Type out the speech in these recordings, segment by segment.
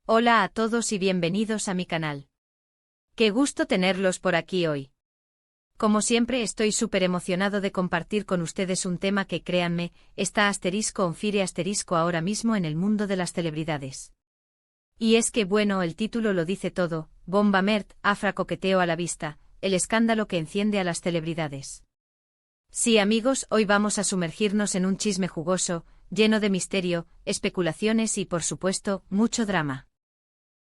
Hola a todos y bienvenidos a mi canal. Qué gusto tenerlos por aquí hoy. Como siempre estoy súper emocionado de compartir con ustedes un tema que, créanme, está *on fire* ahora mismo en el mundo de las celebridades. Y es que bueno, el título lo dice todo: Bomba Mert, Afra coqueteo a la vista, el escándalo que enciende a las celebridades. Sí amigos, hoy vamos a sumergirnos en un chisme jugoso, lleno de misterio, especulaciones y por supuesto, mucho drama.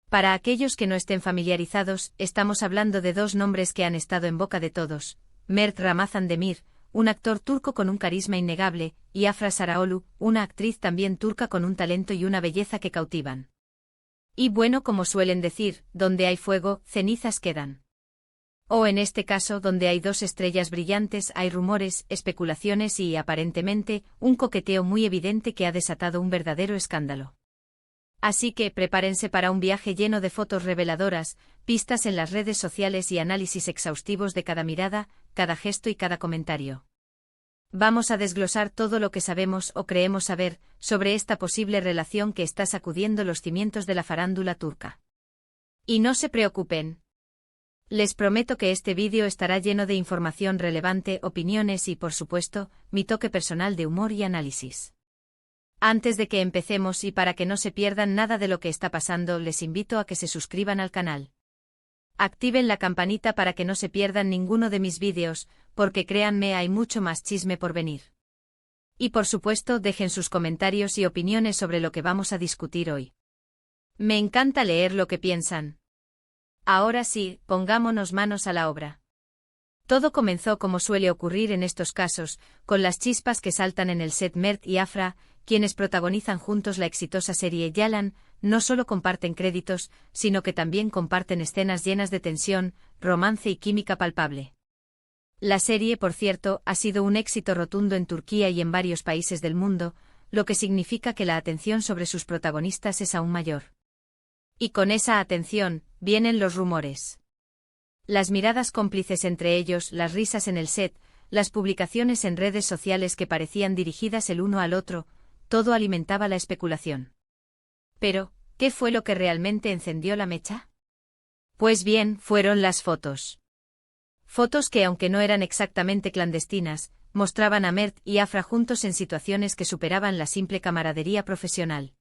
Para aquellos que no estén familiarizados, estamos hablando de dos nombres que han estado en boca de todos: Mert Ramazan Demir, un actor turco con un carisma innegable, y Afra Sarıoğlu, una actriz también turca con un talento y una belleza que cautivan. Y bueno, como suelen decir, donde hay fuego, cenizas quedan. O en este caso, donde hay dos estrellas brillantes, hay rumores, especulaciones y, aparentemente, un coqueteo muy evidente que ha desatado un verdadero escándalo. Así que prepárense para un viaje lleno de fotos reveladoras, pistas en las redes sociales y análisis exhaustivos de cada mirada, cada gesto y cada comentario. Vamos a desglosar todo lo que sabemos o creemos saber sobre esta posible relación que está sacudiendo los cimientos de la farándula turca. Y no se preocupen. Les prometo que este vídeo estará lleno de información relevante, opiniones y, por supuesto, mi toque personal de humor y análisis. Antes de que empecemos y para que no se pierdan nada de lo que está pasando, les invito a que se suscriban al canal. Activen la campanita para que no se pierdan ninguno de mis vídeos, porque créanme, hay mucho más chisme por venir. Y por supuesto, dejen sus comentarios y opiniones sobre lo que vamos a discutir hoy. Me encanta leer lo que piensan. Ahora sí, pongámonos manos a la obra. Todo comenzó como suele ocurrir en estos casos, con las chispas que saltan en el set. Mert y Afra, quienes protagonizan juntos la exitosa serie Yalan, no solo comparten créditos, sino que también comparten escenas llenas de tensión, romance y química palpable. La serie, por cierto, ha sido un éxito rotundo en Turquía y en varios países del mundo, lo que significa que la atención sobre sus protagonistas es aún mayor. Y con esa atención, vienen los rumores. Las miradas cómplices entre ellos, las risas en el set, las publicaciones en redes sociales que parecían dirigidas el uno al otro, todo alimentaba la especulación. Pero, ¿qué fue lo que realmente encendió la mecha? Pues bien, fueron las fotos. Fotos que, aunque no eran exactamente clandestinas, mostraban a Mert y Afra juntos en situaciones que superaban la simple camaradería profesional.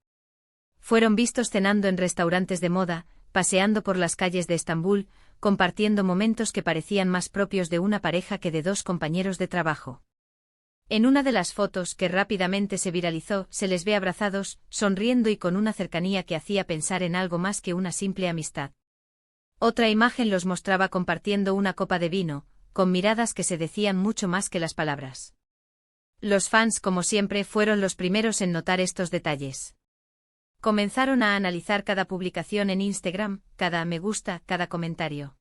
Fueron vistos cenando en restaurantes de moda, paseando por las calles de Estambul, compartiendo momentos que parecían más propios de una pareja que de dos compañeros de trabajo. En una de las fotos, que rápidamente se viralizó, se les ve abrazados, sonriendo y con una cercanía que hacía pensar en algo más que una simple amistad. Otra imagen los mostraba compartiendo una copa de vino, con miradas que se decían mucho más que las palabras. Los fans, como siempre, fueron los primeros en notar estos detalles. Comenzaron a analizar cada publicación en Instagram, cada me gusta, cada comentario.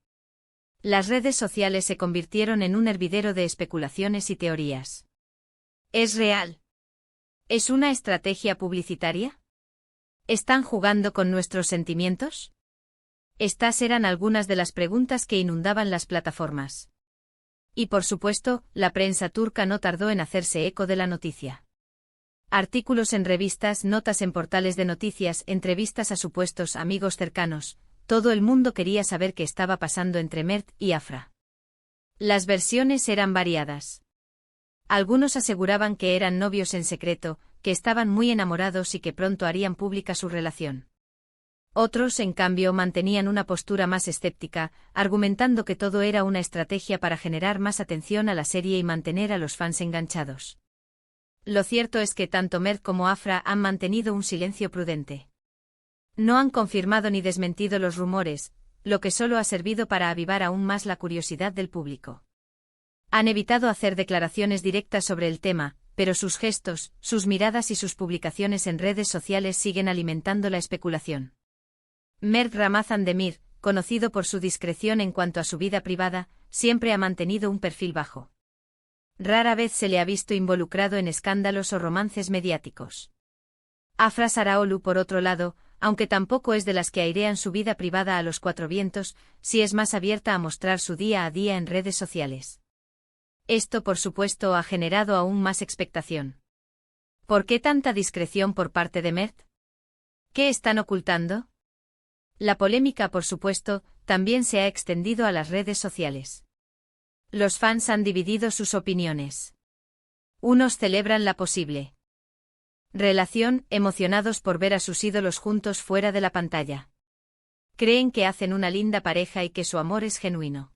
Las redes sociales se convirtieron en un hervidero de especulaciones y teorías. ¿Es real? ¿Es una estrategia publicitaria? ¿Están jugando con nuestros sentimientos? Estas eran algunas de las preguntas que inundaban las plataformas. Y por supuesto, la prensa turca no tardó en hacerse eco de la noticia. Artículos en revistas, notas en portales de noticias, entrevistas a supuestos amigos cercanos, todo el mundo quería saber qué estaba pasando entre Mert y Afra. Las versiones eran variadas. Algunos aseguraban que eran novios en secreto, que estaban muy enamorados y que pronto harían pública su relación. Otros, en cambio, mantenían una postura más escéptica, argumentando que todo era una estrategia para generar más atención a la serie y mantener a los fans enganchados. Lo cierto es que tanto Mert como Afra han mantenido un silencio prudente. No han confirmado ni desmentido los rumores, lo que solo ha servido para avivar aún más la curiosidad del público. Han evitado hacer declaraciones directas sobre el tema, pero sus gestos, sus miradas y sus publicaciones en redes sociales siguen alimentando la especulación. Mert Ramazan Demir, conocido por su discreción en cuanto a su vida privada, siempre ha mantenido un perfil bajo. Rara vez se le ha visto involucrado en escándalos o romances mediáticos. Afra Sarıoğlu, por otro lado, aunque tampoco es de las que airean su vida privada a los cuatro vientos, sí es más abierta a mostrar su día a día en redes sociales. Esto, por supuesto, ha generado aún más expectación. ¿Por qué tanta discreción por parte de Mert? ¿Qué están ocultando? La polémica, por supuesto, también se ha extendido a las redes sociales. Los fans han dividido sus opiniones. Unos celebran la posible relación, emocionados por ver a sus ídolos juntos fuera de la pantalla. Creen que hacen una linda pareja y que su amor es genuino.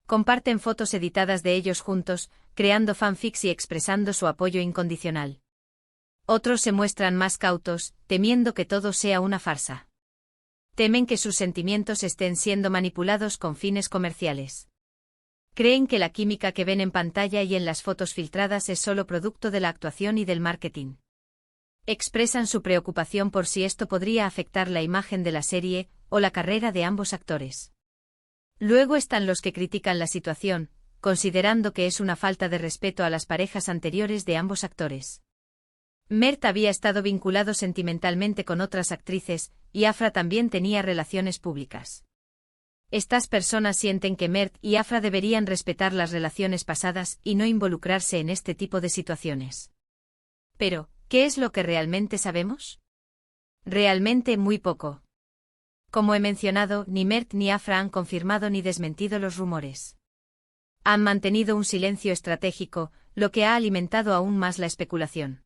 Comparten fotos editadas de ellos juntos, creando fanfics y expresando su apoyo incondicional. Otros se muestran más cautos, temiendo que todo sea una farsa. Temen que sus sentimientos estén siendo manipulados con fines comerciales. Creen que la química que ven en pantalla y en las fotos filtradas es solo producto de la actuación y del marketing. Expresan su preocupación por si esto podría afectar la imagen de la serie o la carrera de ambos actores. Luego están los que critican la situación, considerando que es una falta de respeto a las parejas anteriores de ambos actores. Mert había estado vinculado sentimentalmente con otras actrices, y Afra también tenía relaciones públicas. Estas personas sienten que Mert y Afra deberían respetar las relaciones pasadas y no involucrarse en este tipo de situaciones. Pero, ¿qué es lo que realmente sabemos? Realmente muy poco. Como he mencionado, ni Mert ni Afra han confirmado ni desmentido los rumores. Han mantenido un silencio estratégico, lo que ha alimentado aún más la especulación.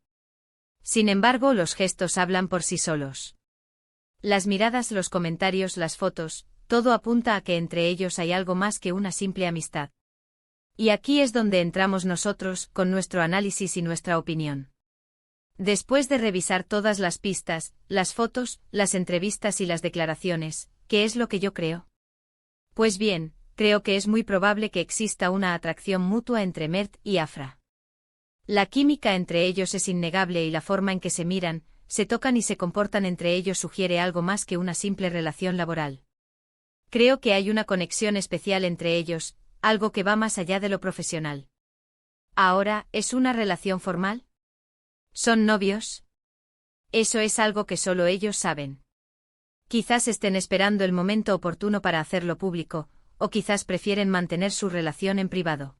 Sin embargo, los gestos hablan por sí solos. Las miradas, los comentarios, las fotos, todo apunta a que entre ellos hay algo más que una simple amistad. Y aquí es donde entramos nosotros, con nuestro análisis y nuestra opinión. Después de revisar todas las pistas, las fotos, las entrevistas y las declaraciones, ¿qué es lo que yo creo? Pues bien, creo que es muy probable que exista una atracción mutua entre Mert y Afra. La química entre ellos es innegable y la forma en que se miran, se tocan y se comportan entre ellos sugiere algo más que una simple relación laboral. Creo que hay una conexión especial entre ellos, algo que va más allá de lo profesional. Ahora, ¿es una relación formal? ¿Son novios? Eso es algo que solo ellos saben. Quizás estén esperando el momento oportuno para hacerlo público, o quizás prefieren mantener su relación en privado.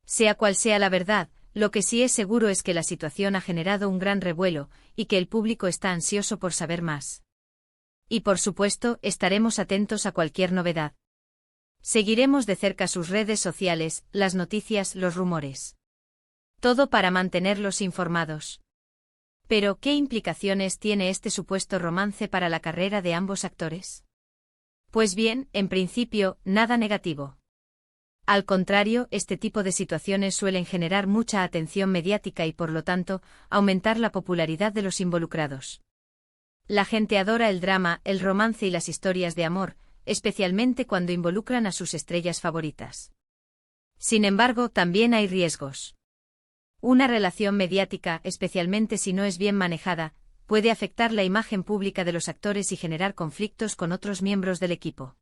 Sea cual sea la verdad, lo que sí es seguro es que la situación ha generado un gran revuelo, y que el público está ansioso por saber más. Y por supuesto, estaremos atentos a cualquier novedad. Seguiremos de cerca sus redes sociales, las noticias, los rumores. Todo para mantenerlos informados. Pero, ¿qué implicaciones tiene este supuesto romance para la carrera de ambos actores? Pues bien, en principio, nada negativo. Al contrario, este tipo de situaciones suelen generar mucha atención mediática y por lo tanto, aumentar la popularidad de los involucrados. La gente adora el drama, el romance y las historias de amor, especialmente cuando involucran a sus estrellas favoritas. Sin embargo, también hay riesgos. Una relación mediática, especialmente si no es bien manejada, puede afectar la imagen pública de los actores y generar conflictos con otros miembros del equipo.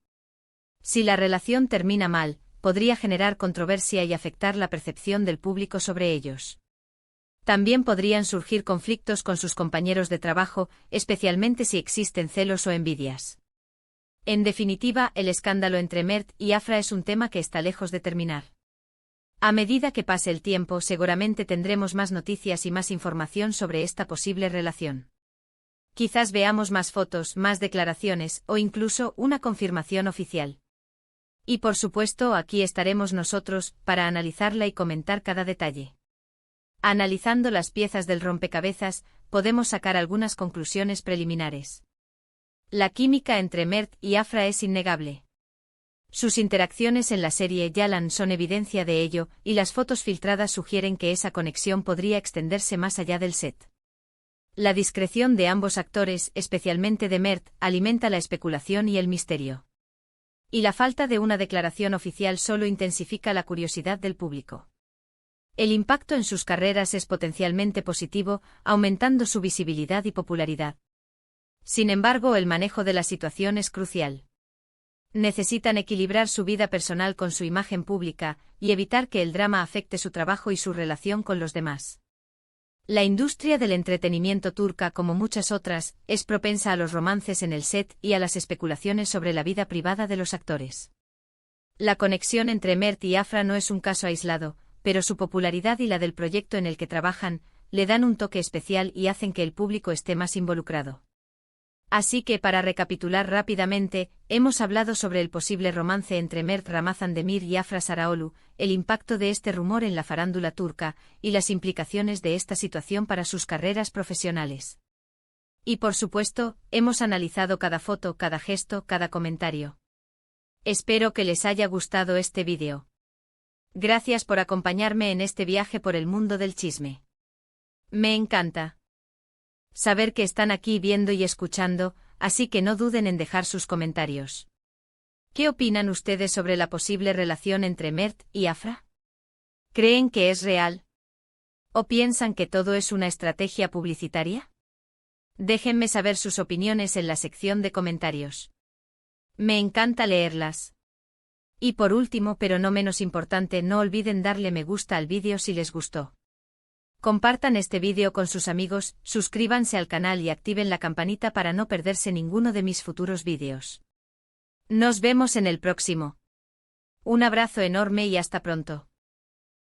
Si la relación termina mal, podría generar controversia y afectar la percepción del público sobre ellos. También podrían surgir conflictos con sus compañeros de trabajo, especialmente si existen celos o envidias. En definitiva, el escándalo entre Mert y Afra es un tema que está lejos de terminar. A medida que pase el tiempo, seguramente tendremos más noticias y más información sobre esta posible relación. Quizás veamos más fotos, más declaraciones o incluso una confirmación oficial. Y por supuesto, aquí estaremos nosotros para analizarla y comentar cada detalle. Analizando las piezas del rompecabezas, podemos sacar algunas conclusiones preliminares. La química entre Mert y Afra es innegable. Sus interacciones en la serie Yalan son evidencia de ello, y las fotos filtradas sugieren que esa conexión podría extenderse más allá del set. La discreción de ambos actores, especialmente de Mert, alimenta la especulación y el misterio. Y la falta de una declaración oficial solo intensifica la curiosidad del público. El impacto en sus carreras es potencialmente positivo, aumentando su visibilidad y popularidad. Sin embargo, el manejo de la situación es crucial. Necesitan equilibrar su vida personal con su imagen pública, y evitar que el drama afecte su trabajo y su relación con los demás. La industria del entretenimiento turca, como muchas otras, es propensa a los romances en el set y a las especulaciones sobre la vida privada de los actores. La conexión entre Mert y Afra no es un caso aislado, pero su popularidad y la del proyecto en el que trabajan, le dan un toque especial y hacen que el público esté más involucrado. Así que para recapitular rápidamente, hemos hablado sobre el posible romance entre Mert Ramazan-Demir y Afra Sarıoğlu, el impacto de este rumor en la farándula turca, y las implicaciones de esta situación para sus carreras profesionales. Y por supuesto, hemos analizado cada foto, cada gesto, cada comentario. Espero que les haya gustado este vídeo. Gracias por acompañarme en este viaje por el mundo del chisme. Me encanta saber que están aquí viendo y escuchando, así que no duden en dejar sus comentarios. ¿Qué opinan ustedes sobre la posible relación entre Mert y Afra? ¿Creen que es real? ¿O piensan que todo es una estrategia publicitaria? Déjenme saber sus opiniones en la sección de comentarios. Me encanta leerlas. Y por último, pero no menos importante, no olviden darle me gusta al vídeo si les gustó. Compartan este vídeo con sus amigos, suscríbanse al canal y activen la campanita para no perderse ninguno de mis futuros vídeos. Nos vemos en el próximo. Un abrazo enorme y hasta pronto.